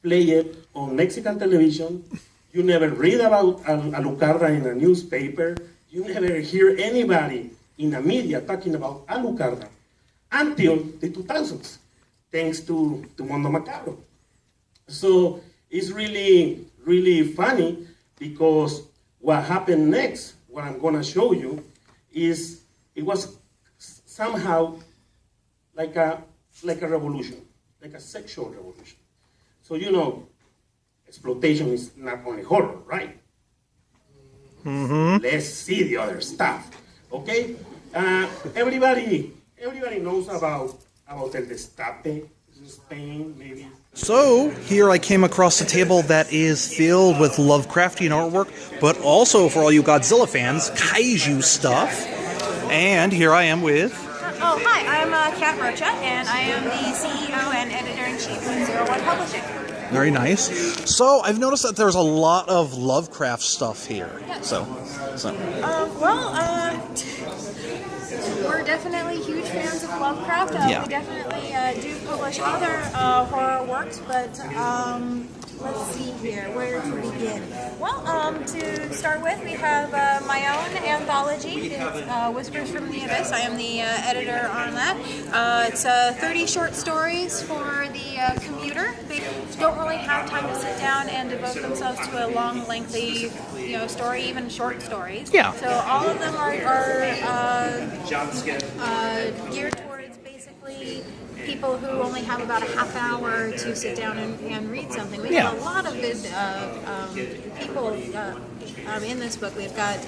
play it on Mexican television. You never read about Alucarda in a newspaper. You never hear anybody in the media talking about Alucarda until the 2000s, thanks to Mundo Macabro. So it's really, really funny because what happened next, what I'm gonna show you, is it was somehow like a revolution, like a sexual revolution. So you know, exploitation is not only horror, right? Mm-hmm. Let's see the other stuff, okay? Everybody knows about El Destape, Spain, maybe. So, here I came across a table that is filled with Lovecraftian artwork, but also, for all you Godzilla fans, Kaiju stuff. And here I am with... Oh, hi, I'm Kat Rocha, and I am the CEO and editor-in-chief of 01 Publishing. Very nice. So, I've noticed that there's a lot of Lovecraft stuff here. Yes. We're definitely huge fans of Lovecraft. Yeah. We definitely do publish other horror works, but let's see here. Where to begin? Well, to start with, we have my own anthology. It's Whispers from the Abyss. I am the editor on that. It's 30 short stories for the commuter. They don't really have time to sit down and devote themselves to a long, lengthy, story, even short stories. Yeah. So all of them are geared towards basically people who only have about a half hour to sit down and read something. We have a lot of good people in this book. We've got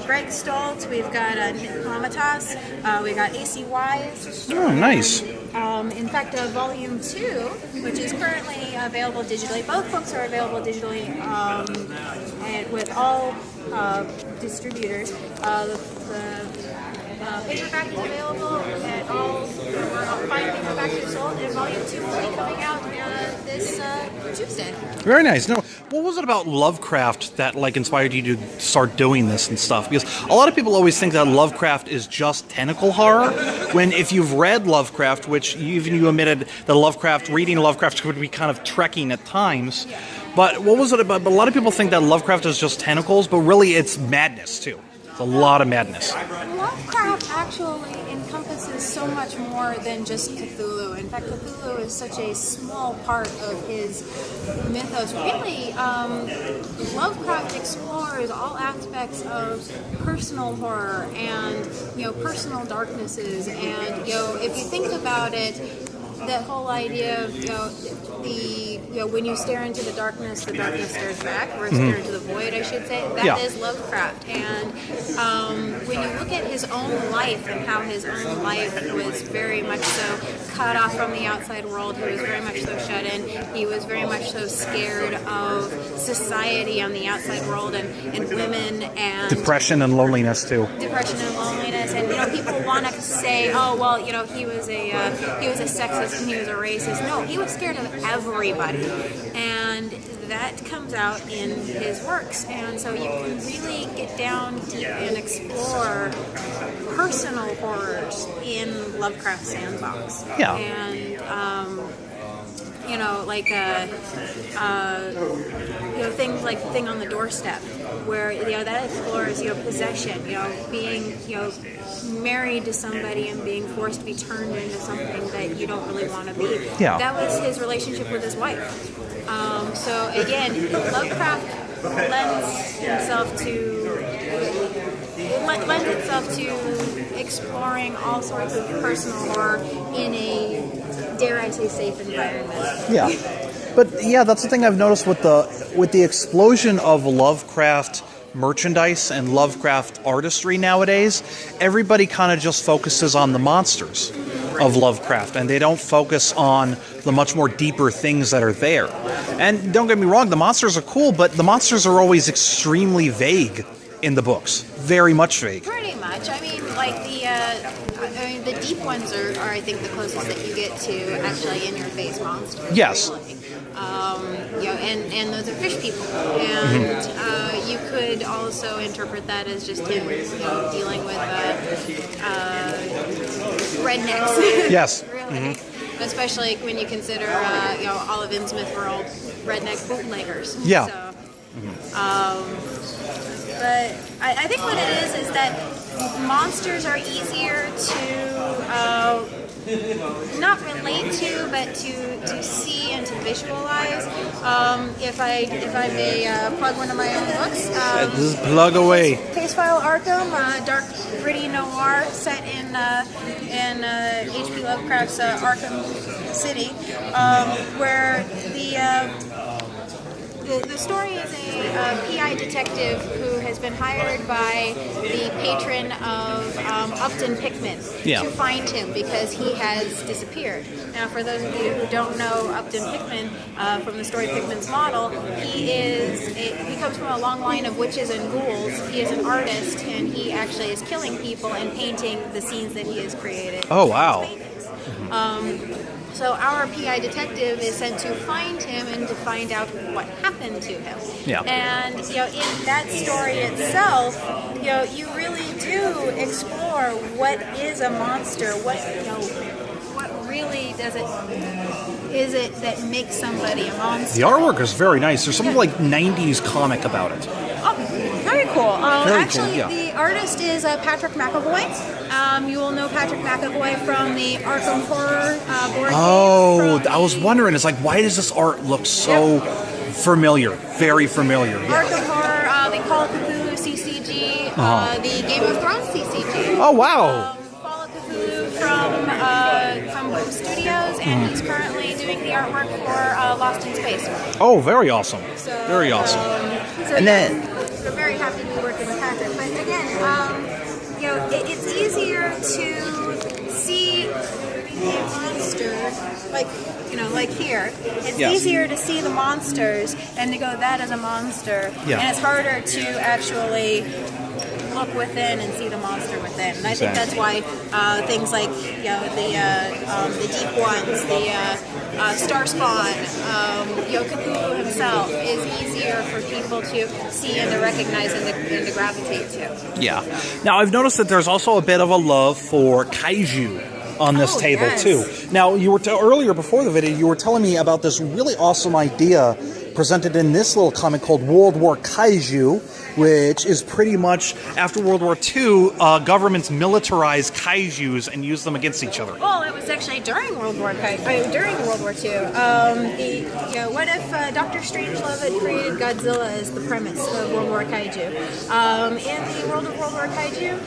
Greg Stoltz, we've got Nick Lamatas, we've got AC Wise. Oh, nice. In fact, Volume 2, which is currently available digitally, both books are available digitally and with all distributors. The paperback is available at all 5 paperbacks are sold, and Volume 2 will be coming out this Tuesday. Very nice. Now, what was it about Lovecraft that inspired you to start doing this and stuff? Because a lot of people always think that Lovecraft is just tentacle horror, when if you've read Lovecraft, which even you admitted that reading Lovecraft could be kind of trekking at times, but what was it about? But a lot of people think that Lovecraft is just tentacles, but really it's madness too. It's a lot of madness. Lovecraft actually encompasses so much more than just Cthulhu. In fact, Cthulhu is such a small part of his mythos. Really, Lovecraft explores all aspects of personal horror and personal darknesses. And if you think about it, that whole idea of when you stare into the darkness stares back, or stare into the void, I should say. That is Lovecraft. And when you look at his own life and how his own life was very much so cut off from the outside world, he was very much so shut in. He was very much so scared of society on the outside world and women and depression and loneliness too. Depression and loneliness, and people want to say, oh well, he was a sexist and he was a racist. No, he was scared of everybody, and that comes out in his works. And so you can really get down deep and explore personal horrors in Lovecraft's sandbox. Yeah. And things like The Thing on the Doorstep, where that explores possession, being married to somebody and being forced to be turned into something that you don't really want to be. Yeah. That was his relationship with his wife. So again, Lovecraft lends itself to exploring all sorts of personal horror in a, dare I say, safe environment. Yeah. But that's the thing I've noticed with the explosion of Lovecraft merchandise and Lovecraft artistry nowadays. Everybody kind of just focuses on the monsters of Lovecraft, and they don't focus on the much more deeper things that are there. And don't get me wrong, the monsters are cool, but the monsters are always extremely vague in the books. Very much vague. Pretty much. I mean, the deep ones are I think the closest that you get to actually in-your-face monsters. Yes. Really. And those are fish people. And you could also interpret that as just him, dealing with rednecks. Yes. Really. especially when you consider, all of Innsmouth were old redneck bootleggers. Yeah. So, but I think what it is that monsters are easier to not relate to, but to see and to visualize. If I may plug one of my own books. Just plug away. Case File Arkham, dark, gritty noir set in H.P. Lovecraft's Arkham City, where the story is a PI detective who has been hired by the patron of Upton Pickman to find him because he has disappeared. Now, for those of you who don't know Upton Pickman from the story Pickman's Model, he comes from a long line of witches and ghouls. He is an artist, and he actually is killing people and painting the scenes that he has created. Oh, wow. So our PI detective is sent to find him and to find out what happened to him. Yeah. And in that story itself, you really do explore what is a monster, what really is it that makes somebody a monster. The artwork is very nice. There's something like 90s comic about it. Oh, very cool. Very actually, cool, yeah. The artist is Patrick McAvoy. You will know Patrick McAvoy from the Arkham Horror board game. Oh, I was wondering. It's like, why does this art look so familiar? Very familiar. Yeah. Arkham Horror, the Call of Cthulhu CCG, the Game of Thrones CCG. Oh, wow. Fall of Cthulhu from Boom Studios, and he's currently doing the artwork for Lost in Space. Oh, very awesome. So, very awesome. And then we're very happy to be working with Patrick. But again, it's easier to see a monster like here. It's easier to see the monsters and to go, that is a monster. Yeah. And it's harder to actually look within and see the monster within. And I think that's why things like the deep ones, the star spawn, Cthulhu himself is easier for people to see and to recognize and to gravitate to. Yeah. Now I've noticed that there's also a bit of a love for Kaiju on this table too. Now you were earlier before the video, you were telling me about this really awesome idea presented in this little comic called World War Kaiju, which is pretty much after World War II, governments militarized kaijus and used them against each other. Well, it was actually during World War II. What if Dr. Strangelove had created Godzilla as the premise of World War Kaiju? In the world of World War Kaiju,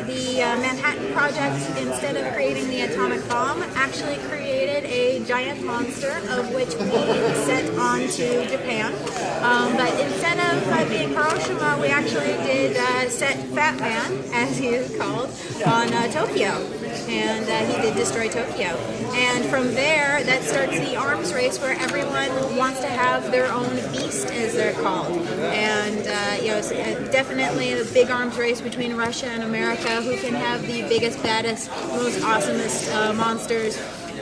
the Manhattan Project, instead of creating the atomic bomb, actually created a giant monster of which we set onto Japan. But instead of being Hiroshima, we actually did set Fat Man, as he is called, on Tokyo. And he did destroy Tokyo. And from there, that starts the arms race where everyone wants to have their own beast, as they're called. And definitely the big arms race between Russia and America, who can have the biggest, baddest, most awesomest monsters.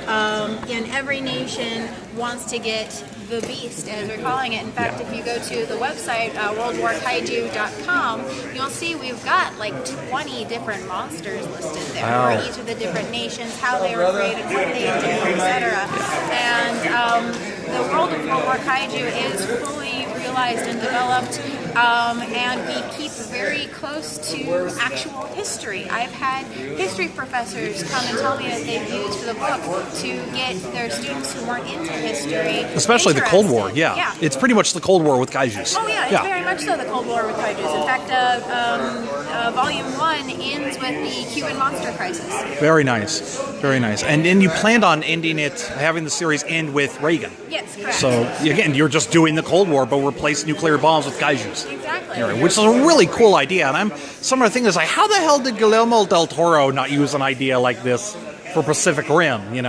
And every nation wants to get the beast, as we're calling it. In fact, if you go to the website, worldwarkaiju.com, you'll see we've got like 20 different monsters listed there for each of the different nations, how they were created, what they do, etc. And the world of World War Kaiju is fully realized and developed, and we keep very close to actual history. I've had history professors come and tell me that they've used the book to get their students who weren't into history, especially the Cold War. Yeah. It's pretty much the Cold War with kaijus. Oh yeah, it's very much so the Cold War with kaijus. In fact, Volume 1 ends with the Cuban Monster Crisis. Very nice. Very nice. And then you planned on ending it, having the series end with Reagan. Yes, correct. So, again, you're just doing the Cold War, but replace nuclear bombs with kaijus. Exactly. Which is a really cool idea. And some of the things is like, how the hell did Guillermo del Toro not use an idea like this for Pacific Rim, We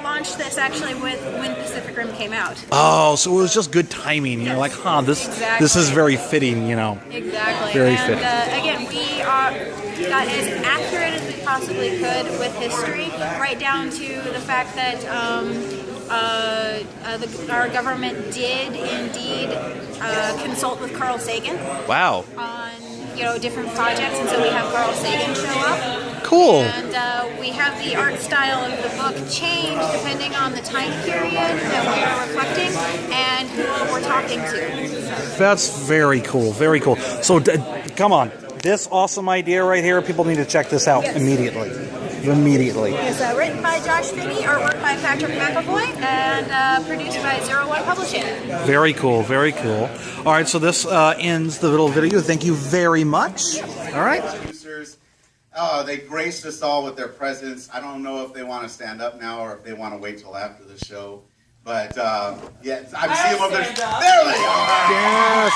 launched this actually when Pacific Rim came out. Oh, so it was just good timing. You're like, this is very fitting, Exactly. Very fitting. Again, we got as accurate as we possibly could with history, right down to the fact that our government did indeed consult with Carl Sagan. Wow. On different projects, and so we have Carl Sagan show up. Cool. And we have the art style of the book change depending on the time period that we are reflecting and who we're talking to. That's very cool. Very cool. So, come on. This awesome idea right here, people need to check this out immediately. Immediately. It's written by Josh Finney, artwork by Patrick McAvoy, and produced by 01 Publishing. Very cool, very cool. All right, so this ends the little video. Thank you very much. All right. Producers, they graced us all with their presence. I don't know if they want to stand up now or if they want to wait till after the show. But, yeah, I see them over there. There they are! Yes!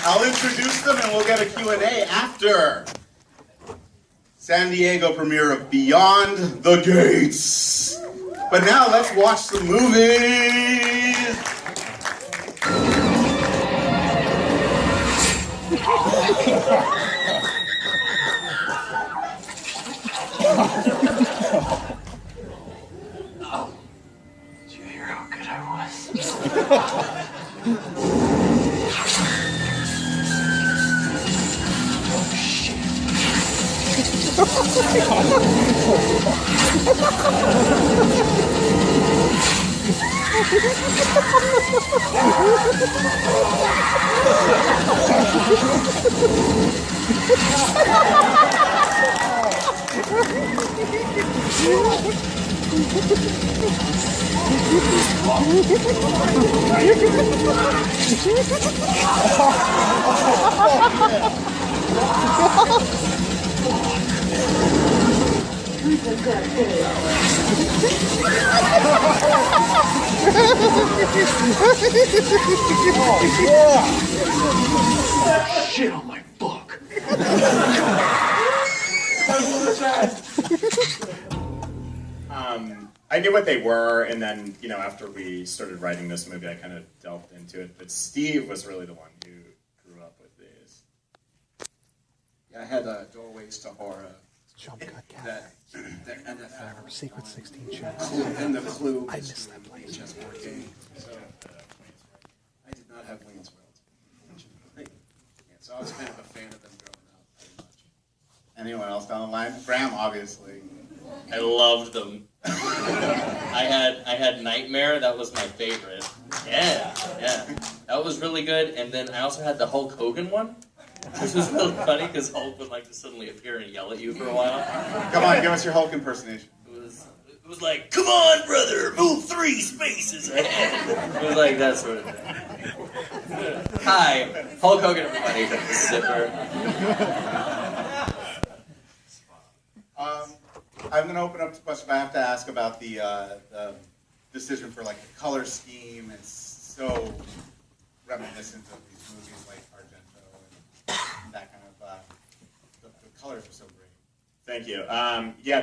I'll introduce them and we'll get a Q&A after. San Diego premiere of Beyond the Gates. But now let's watch the movie. Did you hear how good I was? Shit on my book. I knew what they were, and then, you know, after we started writing this movie, I kind of delved into it. But Steve was really the one who grew up with these. Yeah, I had Doorways to Horror. Jump cut cat. That and the Secret 16 show. and the Clue. I missed that place. Chessboard game. So I did not have Wayne's World. Yeah, so I was kind of a fan of them growing up. Very much. Anyone else down the line? Graham, obviously. I loved them. I had Nightmare. That was my favorite. Yeah, that was really good. And then I also had the Hulk Hogan one, which was really funny because Hulk would like to suddenly appear and yell at you for a while. Come on, give us your Hulk impersonation. It was like, "Come on, brother, move 3 spaces ahead." It was like that sort of thing. Hi, Hulk Hogan, everybody. Zipper. I'm going to open up to questions, but I have to ask about the decision for like the color scheme. It's so reminiscent of these movies like Argento and that kind of. The colors are so great. Thank you. Yeah,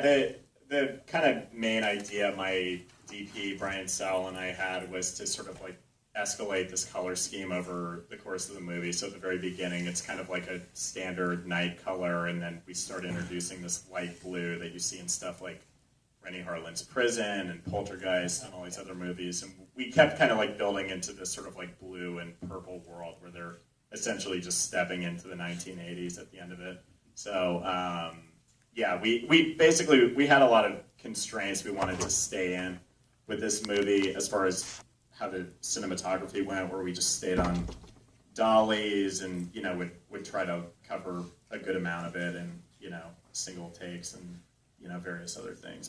the kind of main idea my DP, Brian Sell, and I had was to sort of like escalate this color scheme over the course of the movie. So at the very beginning, it's kind of like a standard night color, and then we start introducing this light blue that you see in stuff like Rennie Harlin's Prison and Poltergeist and all these other movies. And we kept kind of like building into this sort of like blue and purple world where they're essentially just stepping into the 1980s at the end of it. So yeah, we basically, we had a lot of constraints we wanted to stay in with this movie as far as how the cinematography went, where we just stayed on dollies and, you know, would try to cover a good amount of it in, you know, single takes and, you know, various other things.